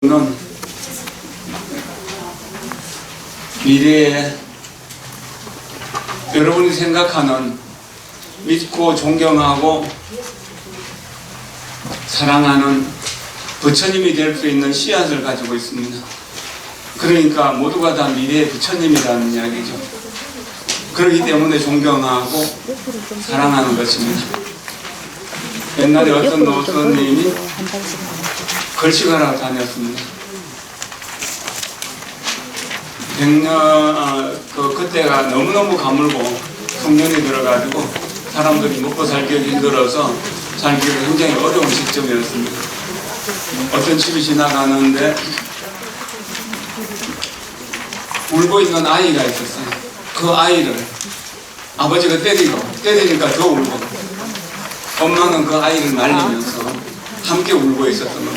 는 미래에 여러분이 생각하는 믿고 존경하고 사랑하는 부처님이 될 수 있는 씨앗을 가지고 있습니다. 그러니까 모두가 다 미래의 부처님이라는 이야기죠. 그렇기 때문에 존경하고 사랑하는 것입니다. 옛날에 어떤 노선님이 걸식하러 다녔습니다. 100년, 그때가 너무너무 가물고 풍년이 들어가지고 사람들이 먹고 살기가 힘들어서 살기가 굉장히 어려운 시점이었습니다. 어떤 집이 지나가는데 울고 있는 아이가 있었어요. 그 아이를 아버지가 때리니까 더 울고, 엄마는 그 아이를 말리면서 함께 울고 있었던 겁니다.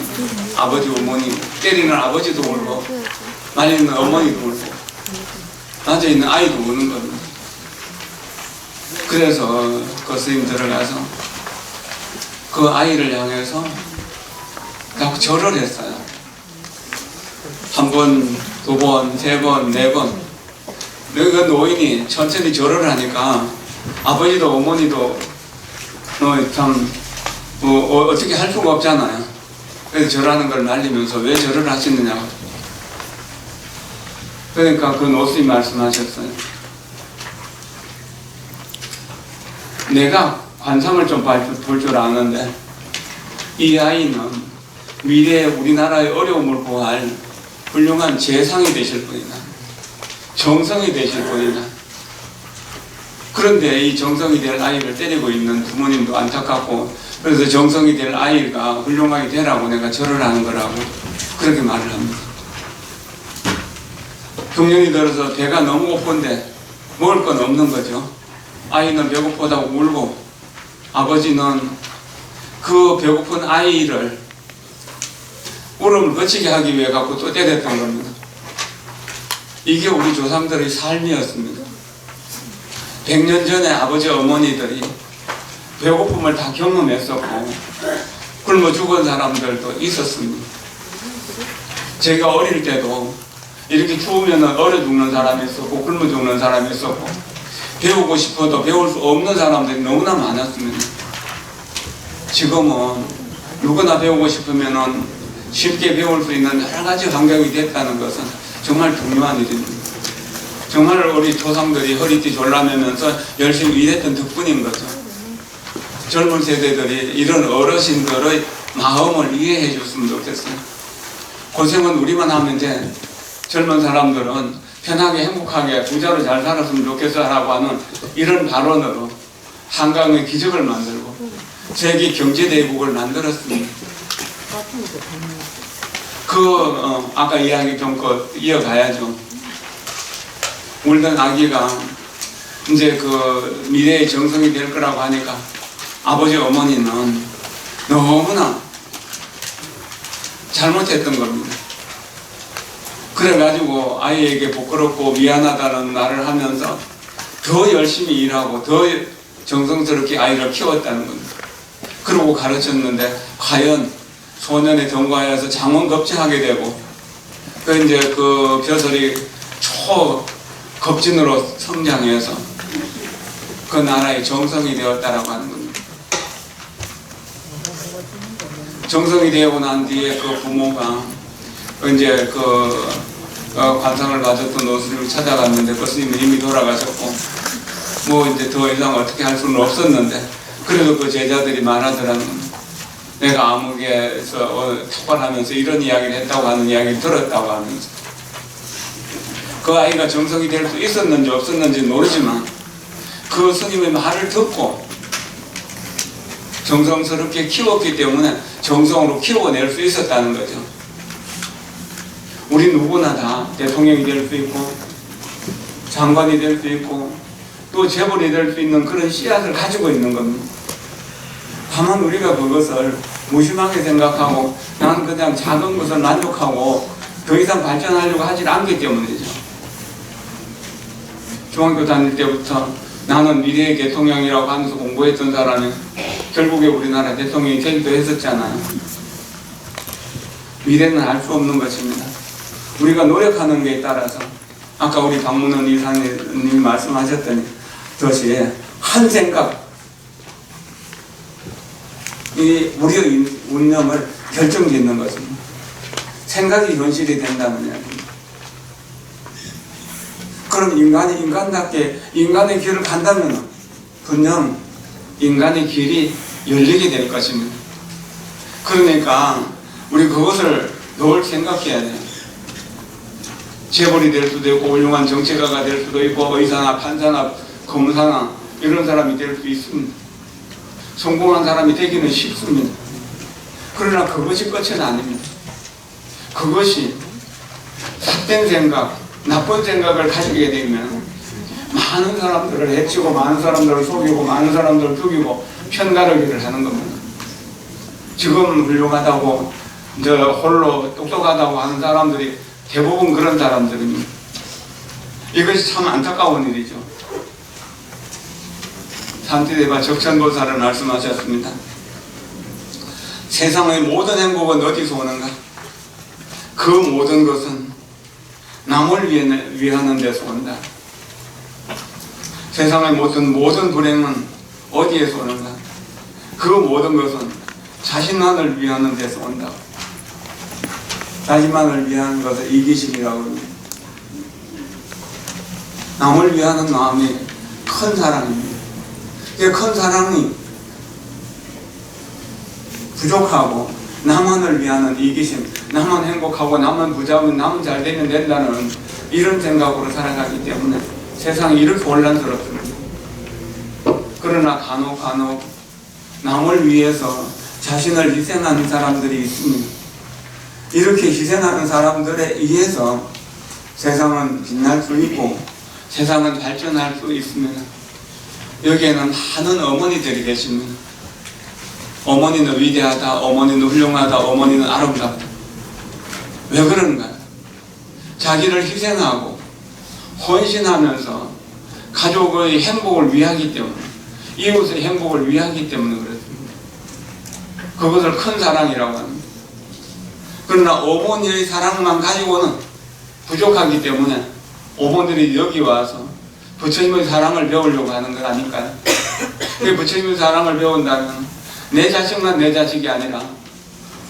아버지, 어머니, 때리는 아버지도 울고 말리는 어머니도 울고 앉아있는 아이도 우는 겁니다. 그래서 그 스님 들어가서 그 아이를 향해서 자꾸 절을 했어요. 한 번, 두 번, 세 번, 네 번. 그 노인이 천천히 절을 하니까 아버지도 어머니도 참 어떻게 할 수가 없잖아요. 그래서 절하는 걸 말리면서 왜 절을 하시느냐고. 그러니까 그 노스님 말씀하셨어요. 내가 관상을 좀 볼 줄 아는데 이 아이는 미래에 우리나라의 어려움을 구할 훌륭한 재상이 되실 분이다. 정성이 되실 분이다. 그런데 이 정성이 될 아이를 때리고 있는 부모님도 안타깝고, 그래서 정성이 될 아이가 훌륭하게 되라고 내가 절을 하는 거라고 그렇게 말을 합니다. 중년이 들어서 배가 너무 고픈데 먹을 건 없는 거죠. 아이는 배고프다고 울고, 아버지는 그 배고픈 아이를 울음을 그치게 하기 위해 갖고 또 때렸던 겁니다. 이게 우리 조상들의 삶이었습니다. 100년 전에 아버지 어머니들이 배고픔을 다 경험했었고 굶어 죽은 사람들도 있었습니다. 제가 어릴 때도 이렇게 추우면 얼어 죽는 사람이 있었고 굶어 죽는 사람이 있었고 배우고 싶어도 배울 수 없는 사람들이 너무나 많았습니다. 지금은 누구나 배우고 싶으면 쉽게 배울 수 있는 여러 가지 환경이 됐다는 것은 정말 중요한 일입니다. 정말 우리 조상들이 허리띠 졸라매면서 열심히 일했던 덕분인 거죠. 젊은 세대들이 이런 어르신들의 마음을 이해해 줬으면 좋겠어요. 고생은 우리만 하면 이제 젊은 사람들은 편하게 행복하게 부자로 잘 살았으면 좋겠어라고 하는 이런 발언으로 한강의 기적을 만들고 세계 경제대국을 만들었습니다. 아까 이야기 좀 이어가야죠. 울던 아기가 이제 그 미래의 정성이 될 거라고 하니까 아버지 어머니는 너무나 잘못했던 겁니다. 그래가지고 아이에게 부끄럽고 미안하다는 말을 하면서 더 열심히 일하고 더 정성스럽게 아이를 키웠다는 겁니다. 그러고 가르쳤는데 과연 소년에 등과하여서 장원급제하게 되고 이제 그 벼슬이 초급진으로 성장해서 그 나라의 정성이 되었다라고 하는 겁니다. 정성이 되고 난 뒤에 그 부모가 이제 관상을 가졌던 노스님을 찾아갔는데 그 스님은 이미 돌아가셨고 이제 더 이상 어떻게 할 수는 없었는데 그래도 그 제자들이 말하더라는 내가 암흑에서 탁발하면서 이런 이야기를 했다고 하는 이야기를 들었다고 하면서 그 아이가 정성이 될 수 있었는지 없었는지 모르지만 그 스님의 말을 듣고 정성스럽게 키웠기 때문에 정성으로 키워낼 수 있었다는 거죠. 우리 누구나 다 대통령이 될 수 있고 장관이 될 수 있고 또 재벌이 될 수 있는 그런 씨앗을 가지고 있는 겁니다. 다만 우리가 그것을 무심하게 생각하고 나는 그냥 작은 것을 만족하고 더 이상 발전하려고 하지 않기 때문이죠. 중학교 다닐 때부터 나는 미래의 대통령이라고 하면서 공부했던 사람이 결국에 우리나라 대통령이 되기도 했었잖아요. 미래는 알 수 없는 것입니다. 우리가 노력하는 것에 따라서 아까 우리 박문원 이사님이 말씀하셨더니 그것이 한 생각, 이 우리의 운명을 결정짓는 것입니다. 생각이 현실이 된다는 이야기입니다. 그럼 인간이 인간답게 인간의 길을 간다면 분명 인간의 길이 열리게 될 것입니다. 그러니까 우리 그것을 늘 생각해야 돼요. 재벌이 될 수도 있고 훌륭한 정치가가 될 수도 있고 의사나 판사나 검사나 이런 사람이 될 수 있습니다. 성공한 사람이 되기는 쉽습니다. 그러나 그것이 끝은 아닙니다. 그것이 삿된 생각, 나쁜 생각을 가지게 되면 많은 사람들을 해치고 많은 사람들을 속이고 많은 사람들을 죽이고 편가르기를 하는 겁니다. 지금 훌륭하다고 홀로 똑똑하다고 하는 사람들이 대부분 그런 사람들입니다. 이것이 참 안타까운 일이죠. 산티대바 적천보살은 말씀하셨습니다. 세상의 모든 행복은 어디서 오는가? 그 모든 것은 남을 위하는 데서 온다. 세상의 모든 불행은 어디에서 오는가? 그 모든 것은 자신만을 위하는 데서 온다. 자신만을 위하는 것을 이기심이라고 합니다. 남을 위하는 마음이 큰 사랑입니다. 큰 사랑이 부족하고 나만을 위하는 이기심, 나만 행복하고 나만 부자면 나만 잘 되면 된다는 이런 생각으로 살아가기 때문에 세상이 이렇게 혼란스럽습니다. 그러나 간혹 남을 위해서 자신을 희생하는 사람들이 있습니다. 이렇게 희생하는 사람들에 의해서 세상은 빛날 수 있고 세상은 발전할 수 있습니다. 여기에는 많은 어머니들이 계십니다. 어머니는 위대하다, 어머니는 훌륭하다, 어머니는 아름답다. 왜 그런가요? 자기를 희생하고 헌신하면서 가족의 행복을 위하기 때문에, 이웃의 행복을 위하기 때문에 그렇습니다. 그것을 큰 사랑이라고 합니다. 그러나 어머니의 사랑만 가지고는 부족하기 때문에 어머니들이 여기 와서 부처님의 사랑을 배우려고 하는 것 아닐까요? 그 부처님의 사랑을 배운다면 내 자식만 내 자식이 아니라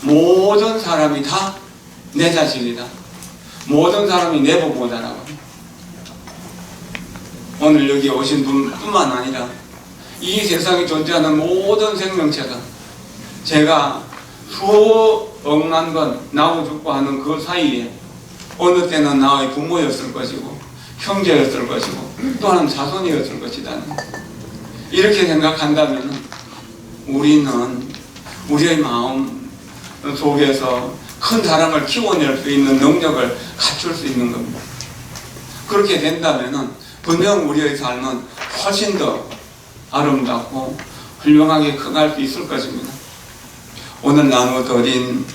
모든 사람이 다 내 자식이다. 모든 사람이 내 보고자라고. 오늘 여기 오신 분뿐만 아니라 이 세상에 존재하는 모든 생명체가 제가 수억만 번 나고 죽고 하는 그 사이에 어느 때는 나의 부모였을 것이고 형제였을 것이고 또한 자손이었을 것이다. 이렇게 생각한다면 우리는 우리의 마음 속에서 큰 사랑을 키워낼 수 있는 능력을 갖출 수 있는 겁니다. 그렇게 된다면 분명 우리의 삶은 훨씬 더 아름답고 훌륭하게 커갈 수 있을 것입니다. 오늘 나눠드린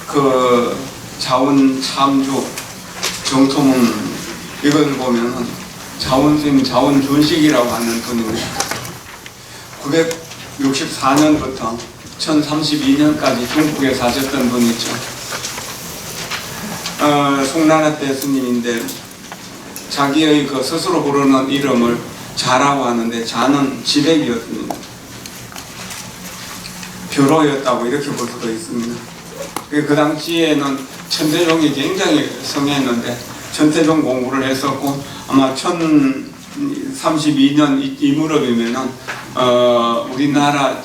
그 자운참주 정통은 이걸 보면은 자운스님 자운준식이라고 하는 분입니다. 964년부터 1032년까지 중국에 사셨던 분이죠. 송나라 때 스님인데 자기의 그 스스로 부르는 이름을 자라고 하는데 자는 지백이었습니다. 벼로였다고 이렇게 볼 수도 있습니다. 그 당시에는 천태종이 굉장히 성했는데 천태종 공부를 했었고 아마 1032년 이 무렵이면은 우리나라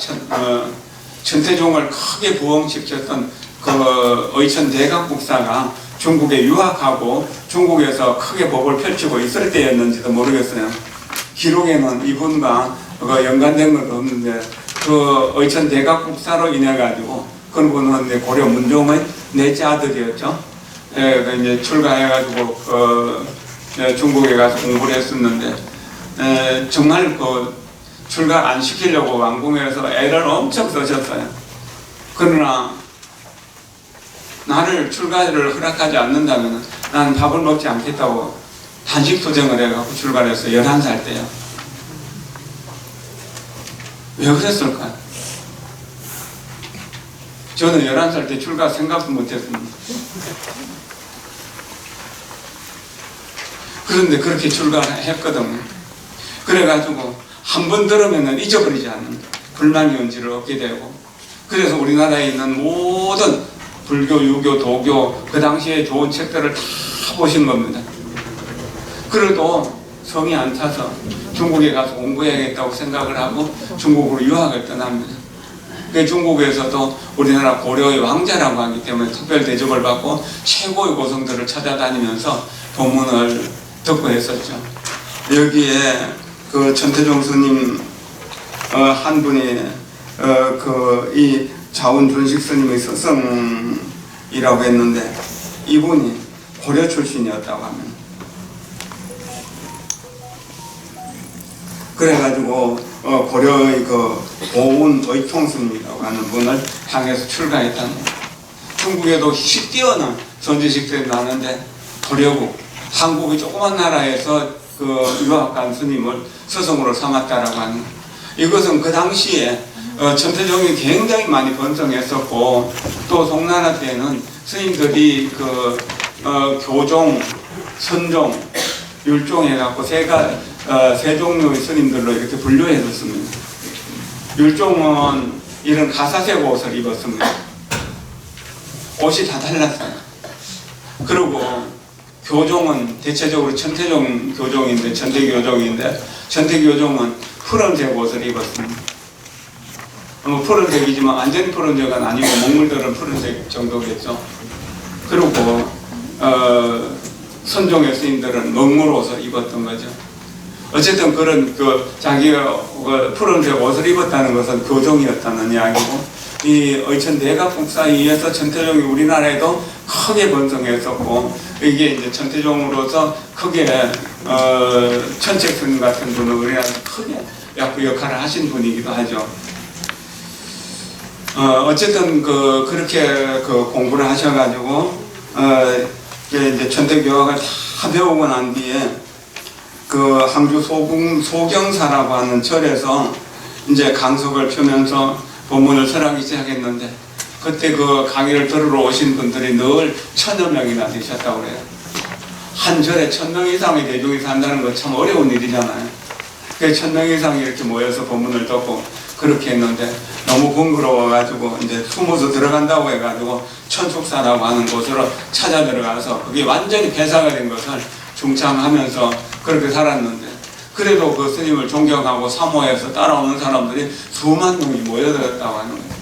천태종을 크게 부흥시켰던 그 의천 대각국사가 중국에 유학하고 중국에서 크게 법을 펼치고 있을 때였는지도 모르겠어요. 기록에는 이분과 연관된 건 없는데 그 의천 대각국사로 인해 가지고 그분은 고려 문종의 넷째 아들이었죠. 이제 출가해가지고 중국에 가서 공부를 했었는데 정말 출가 안 시키려고 왕궁에서 애를 엄청 쓰셨어요. 그러나 나를 출가를 허락하지 않는다면 나는 밥을 먹지 않겠다고 단식 투쟁을 해가지고 출가를 했어요. 11살 때요. 왜 그랬을까요? 저는 11살 때 출가 생각도 못했습니다. 그런데 그렇게 출가했거든요. 그래가지고 한 번 들으면 잊어버리지 않는 불만 연지를 얻게 되고, 그래서 우리나라에 있는 모든 불교, 유교, 도교 그 당시에 좋은 책들을 다 보신 겁니다. 그래도 성이 안 차서 중국에 가서 공부해야겠다고 생각을 하고 중국으로 유학을 떠납니다. 그 중국에서도 우리나라 고려의 왕자라고 하기 때문에 특별 대접을 받고 최고의 고성들을 찾아다니면서 법문을 듣고 했었죠. 여기에 그 천태종 스님 한 분이 이 자원준식 스님의 스승이라고 했는데, 이분이 고려 출신이었다고 합니다. 그래가지고 고려의 그 고운 의총스님이라고 하는 분을 향해서 출가했다는 거예요. 중국에도 휙 뛰어난 선지식들이 나는데 고려국, 한국의 조그만 나라에서 그 유학 간 스님을 스승으로 삼았다라고 하는 거예요. 이것은 그 당시에 천태종이 굉장히 많이 번성했었고, 또 송나라 때는 스님들이 그 교종, 선종, 율종 해갖고 세 종류의 스님들로 이렇게 분류해줬습니다. 율종은 이런 가사색 옷을 입었습니다. 옷이 다 달랐어요. 그리고 교종은 대체적으로 천태종 교종인데, 천태교종은 푸른색 옷을 입었습니다. 푸른색이지만 완전히 푸른색은 아니고 먹물들은 푸른색 정도겠죠. 그리고 선종의 스님들은 먹물 옷을 입었던 거죠. 어쨌든 그런 자기가 푸른색 옷을 입었다는 것은 교종이었다는 이야기고, 이 의천대각국사에 의해서 천태종이 우리나라에도 크게 번성했었고, 이게 이제 천태종으로서 크게 천책스님 같은 분은 우리나라에 크게 역할을 하신 분이기도 하죠. 어쨌든 그렇게 공부를 하셔가지고 이제 천태교학을 다 배우고 난 뒤에 항주 소경사라고 하는 절에서 이제 강석을 펴면서 법문을 설하기 시작했는데, 그때 그 강의를 들으러 오신 분들이 늘 1000여 명이나 되셨다고 그래요. 한 절에 1000명 이상의 대중이 산다는 건 참 어려운 일이잖아요. 그래서 1000명 이상이 이렇게 모여서 법문을 듣고 그렇게 했는데, 너무 번거로워가지고 이제 숨어서 들어간다고 해가지고 천축사라고 하는 곳으로 찾아 들어가서 그게 완전히 폐사가 된 것을 중창하면서 그렇게 살았는데, 그래도 그 스님을 존경하고 사모해서 따라오는 사람들이 수만 명이 모여들었다고 하는 거예요.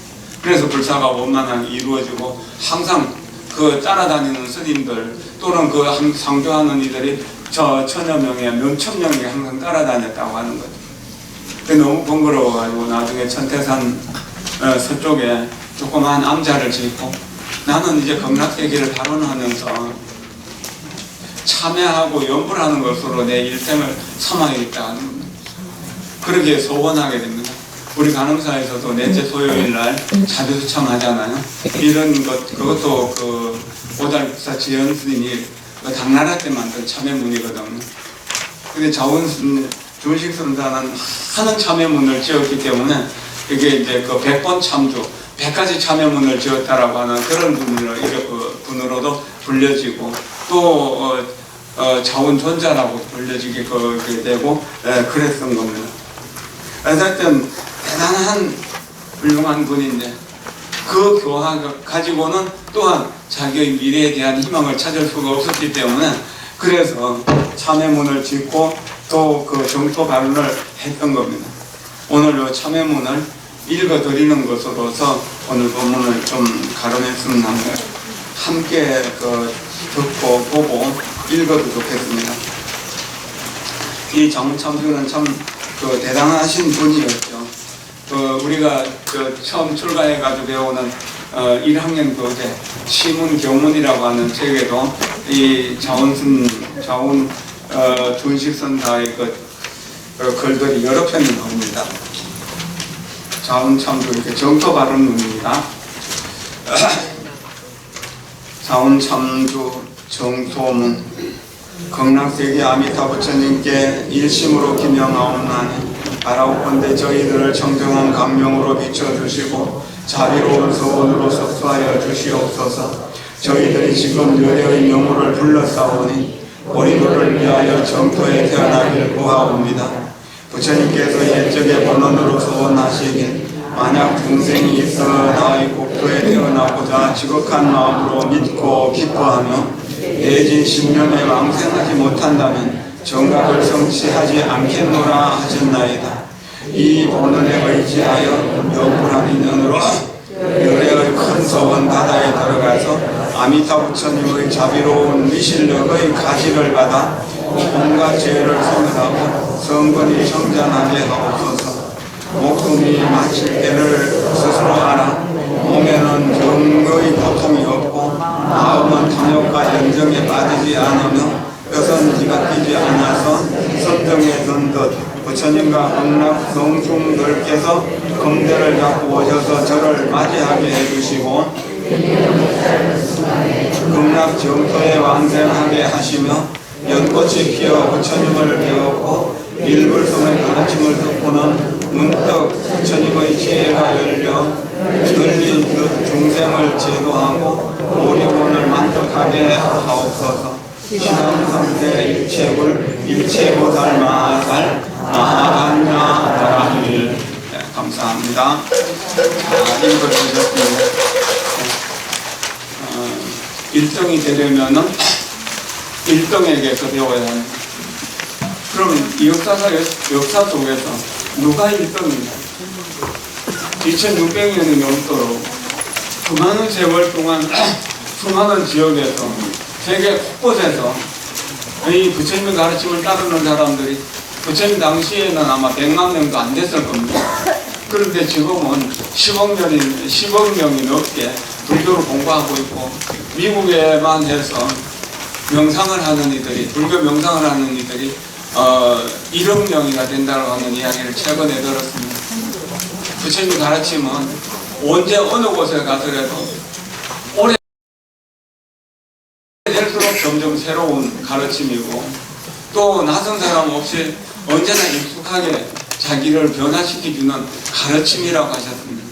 그래서 불사가 원만하게 이루어지고, 항상 그 따라다니는 스님들 또는 그 상주하는 이들이 저 1000여 명에 몇천 명이 항상 따라다녔다고 하는 거죠. 너무 번거로워가지고 나중에 천태산 서쪽에 조그마한 암자를 짓고, 나는 이제 극락세계를 발언하면서 참여하고 연불하는 것으로 내 일생을 삼아야겠다 하는 겁니다. 그렇게 소원하게 됩니다. 우리 간흥사에서도 넷째 토요일 날 자비수참 하잖아요. 이런 그것도 오달국사 지연 스님이 당나라 때 만든 참회문이거든요. 근데 준식 선사는 하는 참회문을 지었기 때문에 이게 이제 100번 참조, 100가지 참회문을 지었다라고 하는 그런 분으로도 불려지고, 또 자원존자라고 불려지게 되고 그랬던 겁니다. 어쨌든 대단한 훌륭한 분인데, 그 교학을 가지고는 또한 자기의 미래에 대한 희망을 찾을 수가 없었기 때문에, 그래서 참회문을 짓고 또 정토 발언을 했던 겁니다. 오늘 이 참회문을 읽어드리는 것으로서 오늘 본문을 좀 가름했으면 합니다. 함께 듣고 보고 읽어도 좋겠습니다. 이 장참주는 참 대단하신 분이었죠. 우리가 처음 출가해가지고 배우는 1학년 교재 시문교문이라고 하는 책에도 이 준식선사의 글들이 여러 편이 나옵니다. 자원참조 이렇게 정토 발언문입니다. 자원참조 정토문. 극락세계 아미타 부처님께 일심으로 기명하옵나니 바라옵건대 저희들을 청정한 감명으로 비춰주시고 자비로운 소원으로 석수하여 주시옵소서. 저희들이 지금 여대의 명호를 불러싸오니 우리들을 위하여 정토에 태어나기를 구하옵니다. 부처님께서 옛적의 본원으로 소원하시길 만약 중생이 있어 나의 국토에 태어나고자 지극한 마음으로 믿고 기뻐하며 내진 10년에 왕생하지 못한다면 정각을 성취하지 않겠노라 하셨나이다. 이 본원에 의지하여 영불한 인연으로 열애의 큰 소원 바다에 들어가서 아미타 부처님의 자비로운 미실력의 가시를 받아 온갖 죄를 소멸하고 성근이 청산하게 하옵소서. 목숨이 마칠 때를 스스로 알아 몸에는 정의 고통이 없고 마음은 탐욕과 연정에 빠지지 않으며 뼈선 뒤바뀌지 않아서 선정에 든 듯 부처님과 극락 성중들께서 금대를 잡고 오셔서 저를 맞이하게 해주시고 극락 정토에 왕생하게 하시며 연꽃이 피어 부처님을 배웠고 일불성의 가르침을 듣고는 문득 부처님의 지혜가 열려 들린 그 중생을 제도하고 오리원을 만족하게 하옵소서. 신앙상태 일체불 일체보살 마하살 마하간야다라힐. 네, 감사합니다. 읽어주셨습니다. 1등이 되려면은 1등에게서 배워야 합니다. 그럼 이 역사 속에서 누가 1등입니까? 2600년이 넘도록 수많은 세월 동안 수많은 지역에서 세계 곳곳에서 이 부처님의 가르침을 따르는 사람들이 부처님 당시에는 아마 100만 명도 안 됐을 겁니다. 그런데 지금은 10억 명이 넘게 불교를 공부하고 있고 미국에만 해서 명상을 하는 이들이 불교 명상을 하는 이들이 1억 명이나 된다고 하는 이야기를 최근에 들었습니다. 부처님 가르침은 언제 어느 곳에 가더라도 오래 될수록 점점 새로운 가르침이고 또 낯선 사람 없이 언제나 익숙하게 자기를 변화시켜주는 가르침이라고 하셨습니다.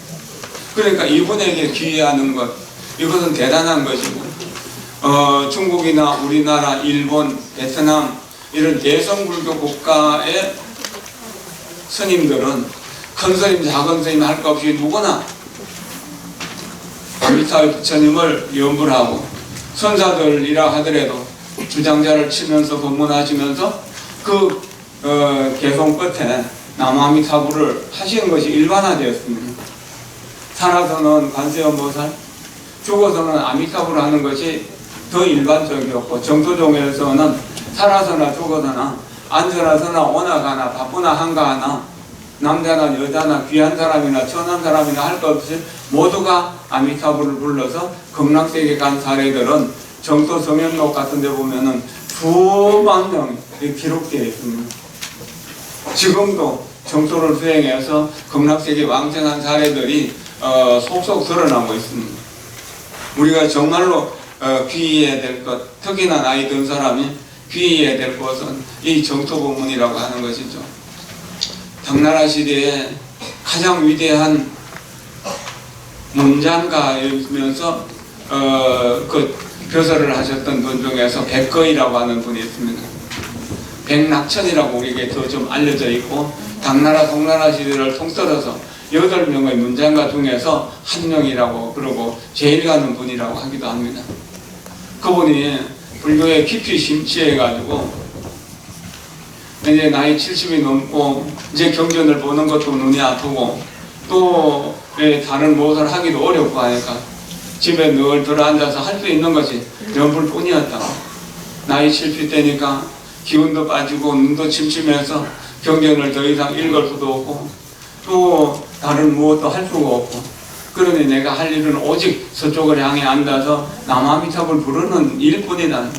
그러니까 이분에게 귀의하는 것, 이것은 대단한 것이고 중국이나 우리나라, 일본, 베트남 이런 대성불교 국가의 스님들은 큰 스님, 작은 스님 할 것 없이 누구나 아미타의 부처님을 염불하고 선사들이라 하더라도 주장자를 치면서 법문하시면서 그 개송 끝에 남아미타불을 하시는 것이 일반화되었습니다. 살아서는 관세음보살, 죽어서는 아미타불을 하는 것이 더 일반적이었고 정토종에서는 살아서나 죽어서나 앉아서나 오나가나 바쁘나 한가하나 남자나 여자나 귀한 사람이나 천한 사람이나 할 것 없이 모두가 아미타불을 불러서 극락세계 간 사례들은 정토 성현록 같은 데 보면은 수만 명이 기록되어 있습니다. 지금도 정토를 수행해서 극락세계 왕생한 사례들이 속속 드러나고 있습니다. 우리가 정말로 귀의해야 될 것, 특히나 나이 든 사람이 귀의해야 될 것은 이 정토법문이라고 하는 것이죠. 당나라 시대에 가장 위대한 문장가이면서 그 벼슬을 하셨던 분 중에서 백거이라고 하는 분이 있습니다. 백낙천이라고 우리에게 더 좀 알려져 있고 당나라 송나라 시대를 통틀어서 8명의 문장가 중에서 한 명이라고 그러고 제일 가는 분이라고 하기도 합니다. 그분이 불교에 깊이 심취해가지고 이제 나이 70이 넘고 이제 경전을 보는 것도 눈이 아프고 또 다른 무엇을 하기도 어렵고 하니까 집에 늘 들어앉아서 할 수 있는 것이 염불뿐이었다. 나이 70 되니까 기운도 빠지고 눈도 침침해서 경전을 더 이상 읽을 수도 없고 또 다른 무엇도 할 수가 없고 그러니 내가 할 일은 오직 서쪽을 향해 앉아서 남아미타불 부르는 일뿐이다.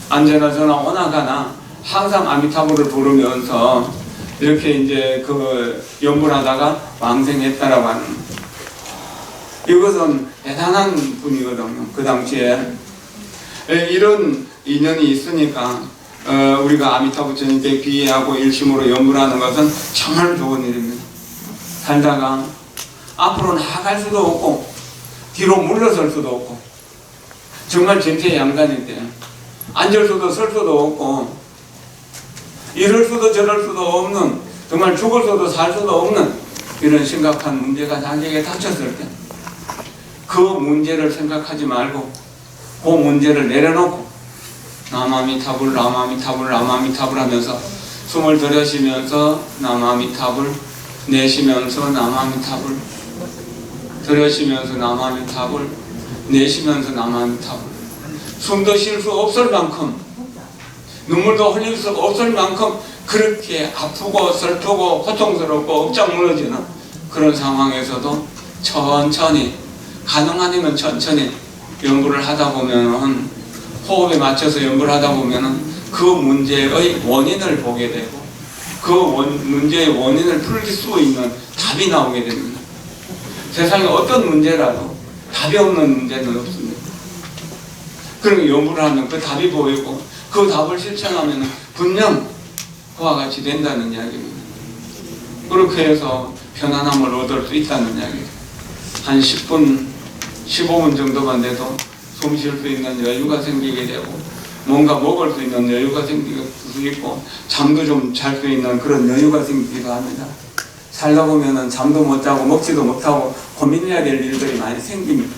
앉아서나 오나가나 항상 아미타불을 부르면서 이렇게 이제 그 염불하다가 왕생했다라고 하는 이것은 대단한 분이거든요. 그 당시에 이런 인연이 있으니까 우리가 아미타 부처님께 귀의하고 일심으로 염불하는 것은 정말 좋은 일입니다. 살다가 앞으로 나아갈 수도 없고 뒤로 물러설 수도 없고 정말 전태양단인데 앉을 수도 설 수도 없고 이럴 수도 저럴 수도 없는 정말 죽을 수도 살 수도 없는 이런 심각한 문제가 자기에게 닥쳤을 때 그 문제를 생각하지 말고 그 문제를 내려놓고 나마미타불 나마미타불 나마미타불 하면서 숨을 들여쉬면서 나마미타불 내쉬면서 나마미타불 들여쉬면서 나마미타불 내쉬면서 나마미타불 숨도 쉴 수 없을 만큼 눈물도 흘릴 수 없을 만큼 그렇게 아프고 슬프고 고통스럽고 억장 무너지는 그런 상황에서도 천천히 가능한 힘은 천천히 연구를 하다 보면은 호흡에 맞춰서 연구를 하다 보면은 그 문제의 원인을 보게 되고 그 문제의 원인을 풀 수 있는 답이 나오게 됩니다. 세상에 어떤 문제라도 답이 없는 문제는 없습니다. 그럼 연구를 하면 그 답이 보이고 그 답을 실천하면 분명 그와 같이 된다는 이야기입니다. 그렇게 해서 편안함을 얻을 수 있다는 이야기입니다. 한 10분, 15분 정도만 돼도 숨 쉴 수 있는 여유가 생기게 되고 뭔가 먹을 수 있는 여유가 생길 수 있고 잠도 좀 잘 수 있는 그런 여유가 생기기도 합니다. 살다 보면은 잠도 못 자고 먹지도 못하고 고민해야 될 일들이 많이 생깁니다.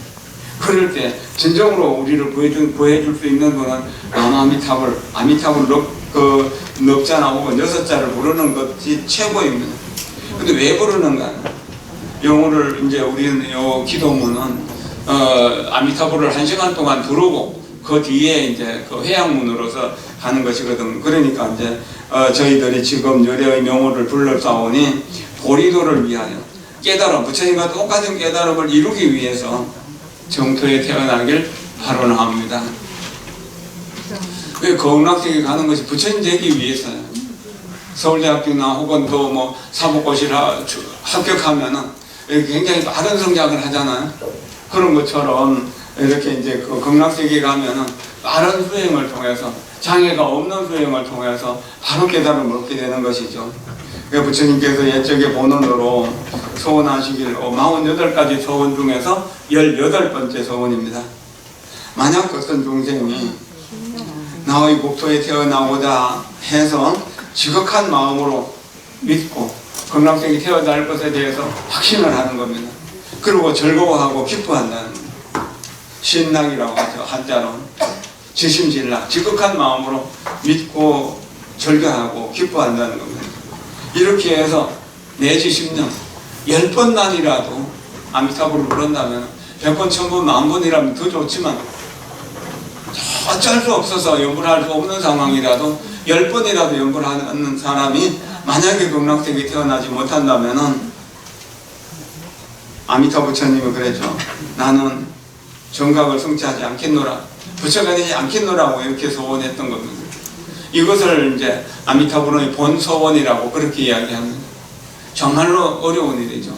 그럴 때 진정으로 우리를 구해줄 수 있는 것은 나마미타불, 아미타불 넉자나 혹은 6자를 부르는 것이 최고입니다. 근데 왜 부르는가? 영어를 이제 우리는 요 기도문은 아미타불을 1시간 동안 부르고 그 뒤에 이제 그 회양문으로서 하는 것이거든. 그러니까 이제 저희들이 지금 열애의 명호를 불러싸오니 보리도를 위하여 깨달음, 부처님과 똑같은 깨달음을 이루기 위해서 정토에 태어나길 바라옵니다. 왜 거운학생에 가는 것이 부처님 되기 위해서요. 서울대학교나 혹은 또 뭐 사법고시를 합격하면은 굉장히 빠른 성장을 하잖아요. 그런 것처럼 이렇게 이제 그 극락세계에 가면은 빠른 수행을 통해서 장애가 없는 수행을 통해서 바로 깨달음을 얻게 되는 것이죠. 부처님께서 옛적의 본원으로 소원하시길 48가지 소원 중에서 18번째 소원입니다. 만약 어떤 중생이 나의 국토에 태어나고자 해서 지극한 마음으로 믿고 극락세계에 태어날 것에 대해서 확신을 하는 겁니다. 그리고 즐거워하고 기뻐한다는 겁니다. 신락이라고 하죠. 한자로 지심진락, 지극한 마음으로 믿고 절개하고 기뻐한다는 겁니다. 이렇게 해서 내지 10년 10번만이라도 아미타불을 부른다면 100번, 1000번, 10,000번이라면 더 좋지만 어쩔 수 없어서 연구를 할 수 없는 상황이라도 10번이라도 연구를 하는 사람이 만약에 극락세계에 태어나지 못한다면은 아미타 부처님은 그랬죠. 나는 정각을 성취하지 않겠노라. 부처가 되지 않겠노라고 이렇게 소원했던 겁니다. 이것을 이제 아미타불의 본소원이라고 그렇게 이야기합니다. 정말로 어려운 일이죠.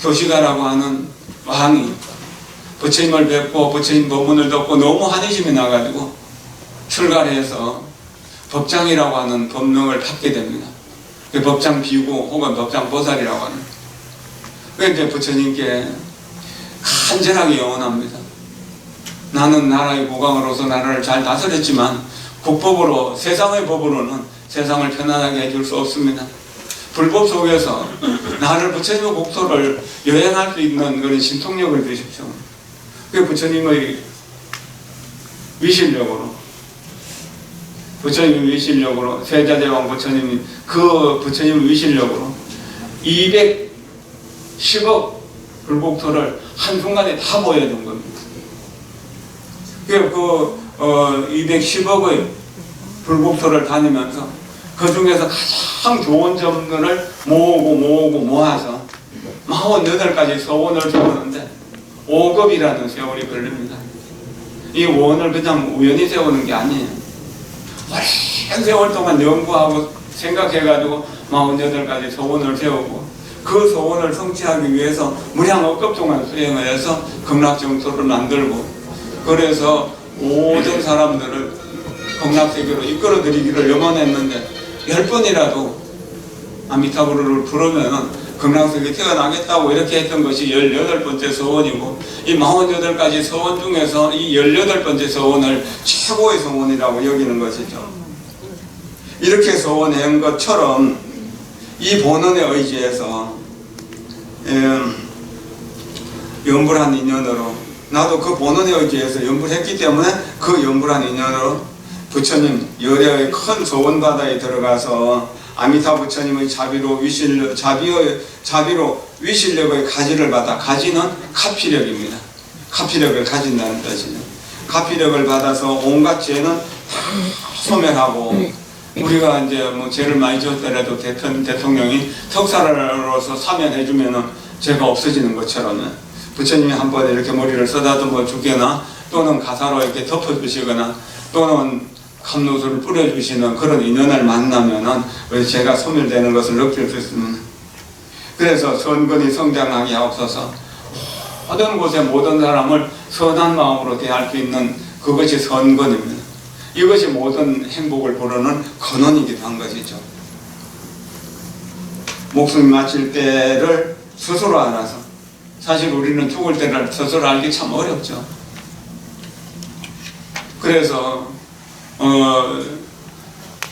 교시가라고 하는 왕이 부처님을 뵙고 부처님 법문을 듣고 너무 한의심이 나가지고 출가를 해서 법장이라고 하는 법명을 받게 됩니다. 법장 비구 혹은 법장 보살이라고 하는. 그런데 부처님께 간절하게 영원합니다. 나는 나라의 국왕으로서 나라를 잘 다스렸지만 국법으로 세상의 법으로는 세상을 편안하게 해줄 수 없습니다. 불법 속에서 나를 부처님의 국토를 여행할 수 있는 그런 신통력을 주십시오. 그 부처님의 위실력으로 부처님의 위실력으로 세자대왕 부처님이 그 부처님의 위실력으로 210억 불국토를 한순간에 다 보여준 겁니다. 그 210억의 불국토를 다니면서 그 중에서 가장 좋은 점들을 모아서 48가지 서원을 세우는데 5급이라는 세월이 걸립니다. 이 원을 그냥 우연히 세우는 게 아니에요. 오랜 세월 동안 연구하고 생각해가지고 48가지 서원을 세우고 그 소원을 성취하기 위해서 무량억급 동안 수행을 해서 극락정토를 만들고 그래서 모든 사람들을 극락세계로 이끌어들이기를 염원했는데 10번이라도 아미타불을 부르면 극락세계 태어나겠다고 이렇게 했던 것이 18번째 서원이고, 이 48가지 서원 중에서 이 18번째 서원을 최고의 서원이라고 여기는 것이죠. 이렇게 서원한 것처럼 이 본원의 의지에서 연불한 인연으로, 나도 그 본원의 의지에서 연불했기 때문에 그 연불한 인연으로 부처님 열애의 큰 서원바다에 들어가서 아미타 부처님의 자비로 위실력의 가지를 받아, 가지는 카피력입니다. 카피력을 가진다는 뜻이죠. 카피력을 받아서 온갖 죄는 다 소멸하고, 우리가 이제 뭐 죄를 많이 지었더라도 대통령이 턱살로서 사면해주면은 죄가 없어지는 것처럼 부처님이 한번 이렇게 머리를 쓰다듬어 주거나, 또는 가사로 이렇게 덮어주시거나, 또는 감로수를 뿌려주시는 그런 인연을 만나면은 죄가 소멸되는 것을 느낄 수 있습니다. 그래서 선근이 성장하게 하옵소서. 모든 곳에 모든 사람을 선한 마음으로 대할 수 있는 그것이 선근입니다. 이것이 모든 행복을 부르는 근원이기도 한 것이죠. 목숨이 마칠 때를 스스로 알아서, 사실 우리는 죽을 때를 스스로 알기 참 어렵죠. 그래서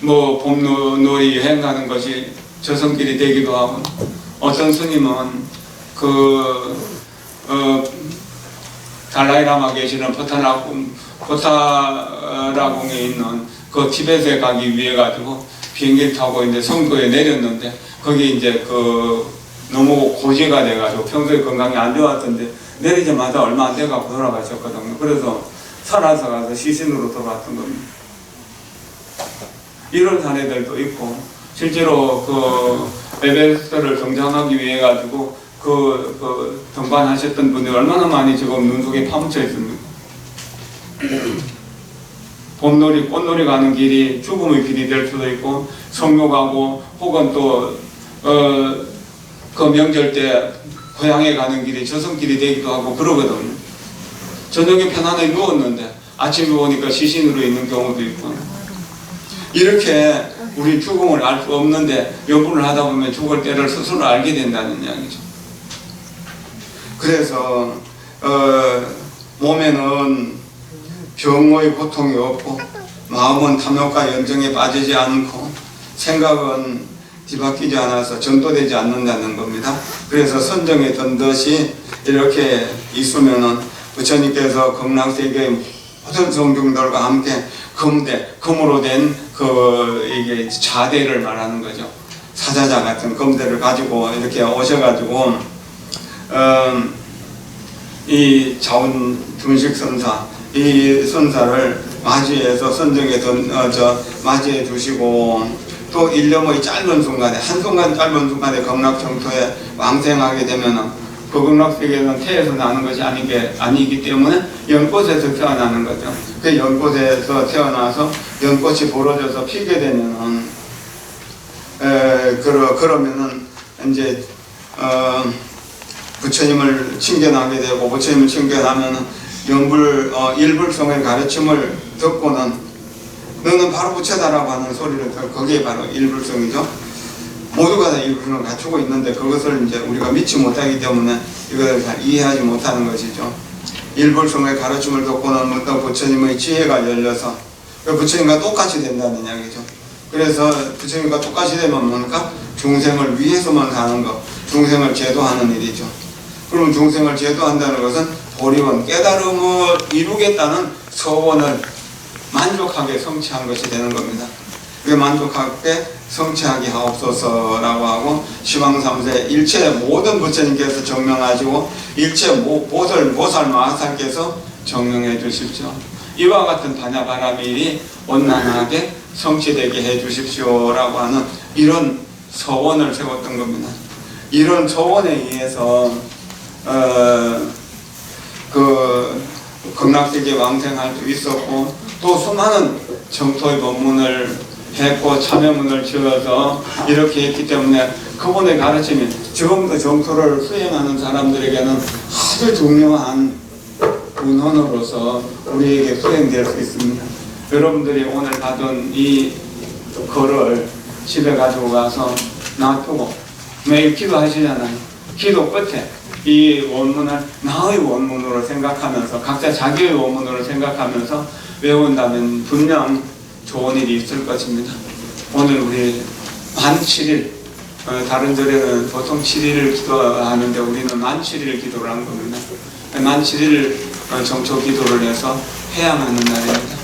뭐 봄놀이 여행 가는 것이 저승길이 되기도 하고, 어떤 스님은 달라이라마 계시는 포타라궁에 있는 그 티벳에 가기 위해 가지고 비행기를 타고 이제 성도에 내렸는데, 거기 이제 너무 고지가 돼가지고 평소에 건강이 안 좋았던데 내리자마자 얼마 안 돼가지고 돌아가셨거든요. 그래서 살아서 가서 시신으로 돌아왔던 겁니다. 이런 사례들도 있고, 실제로 에베레스트를 등반하기 위해 가지고 등반하셨던 분들이 얼마나 많이 지금 눈 속에 파묻혀 있습니다. 봄놀이, 꽃놀이 가는 길이 죽음의 길이 될 수도 있고, 성묘 가고, 혹은 또 그 명절 때 고향에 가는 길이 저승길이 되기도 하고 그러거든요. 저녁에 편안하게 누웠는데 아침에 오니까 시신으로 있는 경우도 있고, 이렇게 우리 죽음을 알 수 없는데 연분을 하다 보면 죽을 때를 스스로 알게 된다는 이야기죠. 그래서 몸에는 병의 고통이 없고, 마음은 탐욕과 연정에 빠지지 않고, 생각은 뒤바뀌지 않아서 전도되지 않는다는 겁니다. 그래서 선정에 든 듯이 이렇게 있으면은 부처님께서 극락세계의 모든 성중들과 함께 금으로 된 이게 자대를 말하는 거죠. 사자자 같은 금대를 가지고 이렇게 오셔가지고 이 자운 준식 선사, 이 선사를 맞이해서 선정에 맞이해 주시고, 또 일념의 짧은 순간에, 한순간 짧은 순간에 극락정토에 왕생하게 되면은 그 극락세계는 태에서 나는 것이 아니기 때문에 연꽃에서 태어나는 거죠. 그 연꽃에서 태어나서 연꽃이 벌어져서 피게 되면은 그러면은 이제 부처님을 칭견하게 되고, 부처님을 칭견하면은 일불성의 가르침을 듣고는 너는 바로 부처다라고 하는 소리를 듣고, 거기에 바로 일불성이죠. 모두가 다 일불성을 갖추고 있는데 그것을 이제 우리가 믿지 못하기 때문에 이것을 잘 이해하지 못하는 것이죠. 일불성의 가르침을 듣고는 또 부처님의 지혜가 열려서 부처님과 똑같이 된다는 이야기죠. 그래서 부처님과 똑같이 되면 뭡니까? 중생을 위해서만 사는 것, 중생을 제도하는 일이죠. 그럼 중생을 제도한다는 것은 도리원, 깨달음을 이루겠다는 서원을 만족하게 성취한 것이 되는 겁니다. 그 만족하게 성취하게 하옵소서라고 하고, 시방삼세 일체 모든 부처님께서 정명하시고 일체 보살 마하살께서 정명해 주십시오. 이와 같은 반야바라밀이 온난하게 성취되게 해 주십시오라고 하는 이런 서원을 세웠던 겁니다. 이런 서원에 의해서 극락세계 왕생할 수 있었고, 또 수많은 정토의 법문을 했고 참여문을 지어서 이렇게 했기 때문에 그분의 가르침이 지금도 정토를 수행하는 사람들에게는 아주 중요한 문헌으로서 우리에게 수행될 수 있습니다. 여러분들이 오늘 받은 이 글을 집에 가지고 가서 놔두고 매일 기도하시잖아요. 기도 끝에 이 원문을 나의 원문으로 생각하면서 각자 자기의 원문으로 생각하면서 외운다면 분명 좋은 일이 있을 것입니다. 오늘 우리 만 7일, 다른 절에는 보통 7일을 기도하는데 우리는 만 7일 기도를 한 겁니다. 만 7일 정초 기도를 해서 회양하는 날입니다.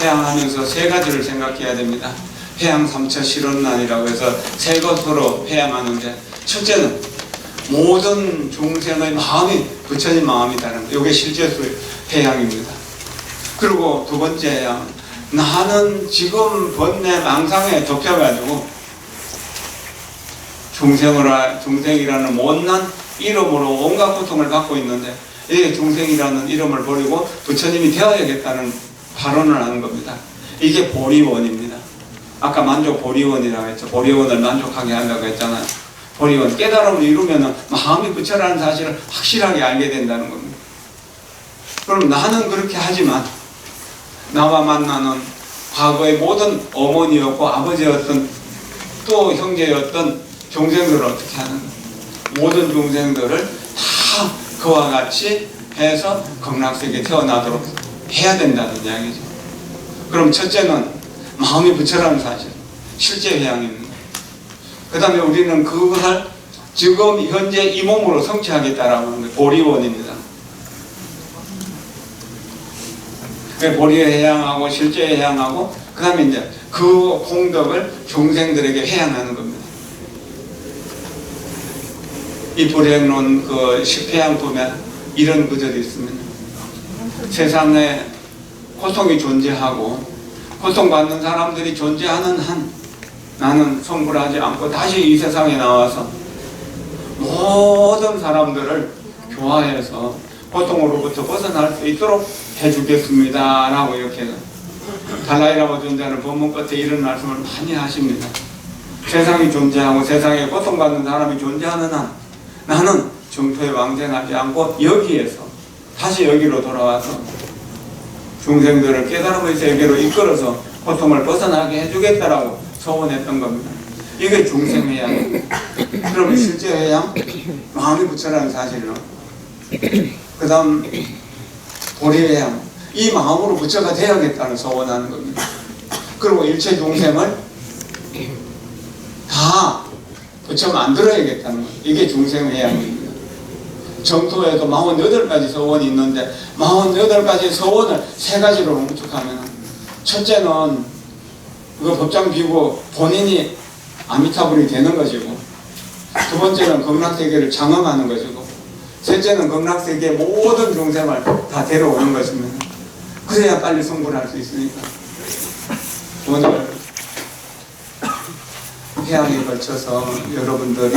회양하면서 세 가지를 생각해야 됩니다. 회양 3차 실현난이라고 해서 세 것으로 회양하는데, 첫째는 모든 중생의 마음이 부처님 마음이다는 거, 이게 실제수의 회양입니다. 그리고 두 번째 회양, 나는 지금 번뇌 망상에 덮여가지고 중생이라는 못난 이름으로 온갖 고통을 받고 있는데, 이 중생이라는 이름을 버리고 부처님이 되어야겠다는 발언을 하는 겁니다. 이게 보리원입니다. 아까 만족 보리원이라고 했죠. 보리원을 만족하게 한다고 했잖아요. 보리원, 깨달음을 이루면 마음이 부처라는 사실을 확실하게 알게 된다는 겁니다. 그럼 나는 그렇게 하지만 나와 만나는 과거의 모든 어머니였고 아버지였던 또 형제였던 중생들을 어떻게 하는 거예요? 모든 중생들을 다 그와 같이 해서 극락세계에 태어나도록 해야 된다는 이야기죠. 그럼 첫째는 마음이 부처라는 사실, 실제 회양입니다. 그 다음에 우리는 그것을 지금 현재 이 몸으로 성취하겠다라고 하는 게 보리원입니다. 보리에 회양하고 실제 회양하고 그 다음에 이제 그 공덕을 중생들에게 회양하는 겁니다. 이 불행론 그 10회양 보면 이런 구절이 있습니다. 세상에 고통이 존재하고 고통받는 사람들이 존재하는 한 나는 성불하지 않고 다시 이 세상에 나와서 모든 사람들을 교화해서 고통으로부터 벗어날 수 있도록 해주겠습니다 라고 이렇게 달라이라마 존재하는 법문 끝에 이런 말씀을 많이 하십니다. 세상이 존재하고 세상에 고통받는 사람이 존재하는 한 나는 정토에 왕생하지 않고 여기에서 다시 여기로 돌아와서 중생들을 깨달음의 세계로 이끌어서 고통을 벗어나게 해주겠다라고 소원했던 겁니다. 이게 중생회양. 그러면 실제 회양, 마음이 부처라는 사실로. 그 다음 보리회양, 이 마음으로 부처가 되어야겠다는 소원하는 겁니다. 그리고 일체 중생을 다 부처 만들어야겠다는 거예요. 이게 중생회양입니다. 정토에도 48가지 서원이 있는데 48가지 서원을 세 가지로 농축하면, 첫째는 그 법장 비고 본인이 아미타불이 되는 것이고, 두 번째는 극락세계를 장엄하는 것이고, 셋째는 극락세계의 모든 중생을 다 데려오는 것입니다. 그래야 빨리 성불할 수 있으니까. 오늘 회양에 걸쳐서 여러분들이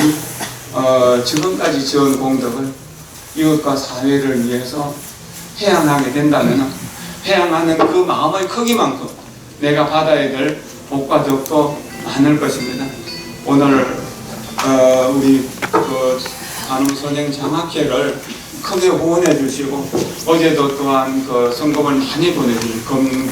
지금까지 지은 공덕을 이웃과 사회를 위해서 회양하게 된다면 회양하는 그 마음의 크기만큼 내가 받아야 될 복과 덕도 많을 것입니다. 오늘 우리 그 간음선행 장학회를 크게 후원해 주시고, 어제도 또한 그 성금을 많이 보내주신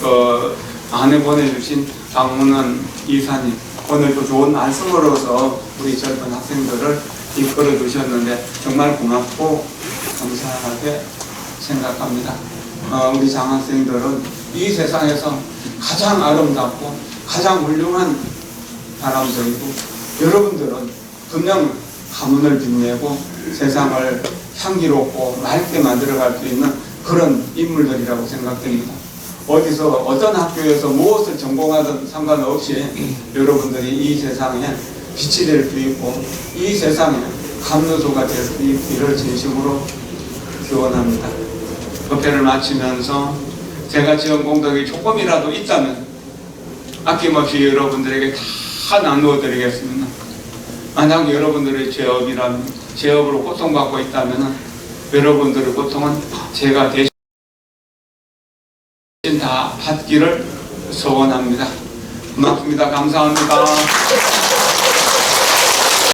많이 보내주신 박문원 이사님, 오늘도 좋은 말씀으로서 우리 젊은 학생들을 이끌어 주셨는데 정말 고맙고 감사하게 생각합니다. 우리 장학생들은 이 세상에서 가장 아름답고 가장 훌륭한 사람들이고, 여러분들은 분명 가문을 빛내고 세상을 향기롭고 맑게 만들어갈 수 있는 그런 인물들이라고 생각됩니다. 어디서 어떤 학교에서 무엇을 전공하든 상관없이 여러분들이 이 세상에 빛이 될 수 있고 이 세상에 감로소가 될 수 있기를 진심으로 기원합니다. 법회를 마치면서 제가 지은 공덕이 조금이라도 있다면 아낌없이 여러분들에게 다 나누어 드리겠습니다. 만약 여러분들의 제업으로 고통받고 있다면 여러분들의 고통은 제가 대신 다 받기를 소원합니다. 고맙습니다. 감사합니다.